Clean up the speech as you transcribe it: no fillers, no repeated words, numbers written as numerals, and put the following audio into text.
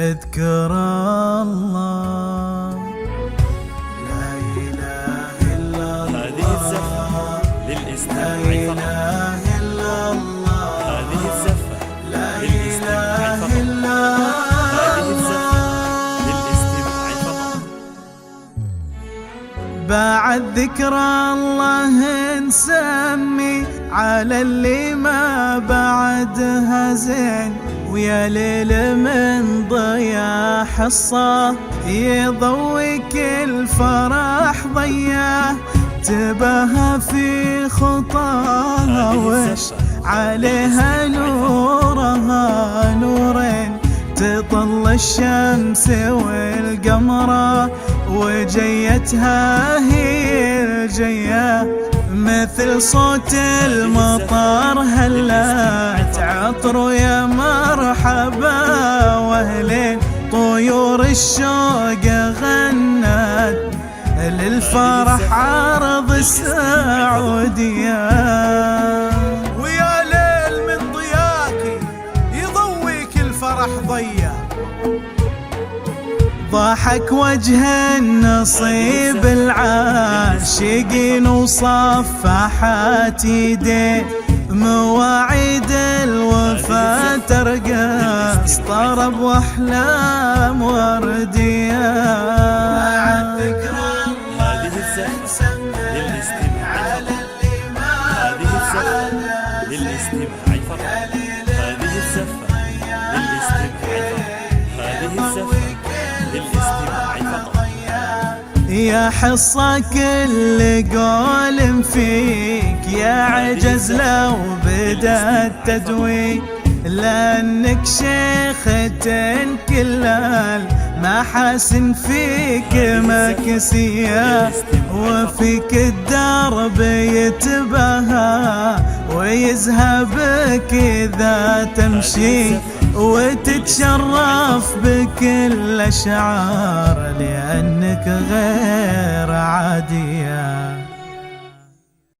اذكر الله لا إله إلا الله. هذه الزفة للاستماع فقط. هذه الزفة للاستماع فقط. هذه الزفة للاستماع فقط. بعد ذكر الله نسمي على اللي ما بعدها زين، ويا ليل من ضياء حصة يضوي كل فرح ضياه، تباهى في خطاها وش عليها نورها نورين، تطل الشمس والقمرة وجيتها هي الجية، مثل صوت المطر هلات عطر يا مرحبا، واهلين طيور الشوق غنت للفرح عرض السعودية. ويا ليل من ضياكي يضويك الفرح ضيا، ضحك وجه النصيب العاشقين وصفحات يديه، مواعيد الوفاة ترقص طرب واحلام ورديه. بعد ذكر الله نسمي على اللي ما هذه الزفة للاستماع فقط. هذه الزفة للاستماع فقط. هذه الزفة للاستماع فقط. يا حصة كل قول فيك يا عجز لو بدا التدوي، لأنك شيخة كل المحاسن فيك مكسية، وفيك الدرب يتباهى ويزهبك إذا تمشي، وتتشرف بكل أشعار لأنك غير عادي.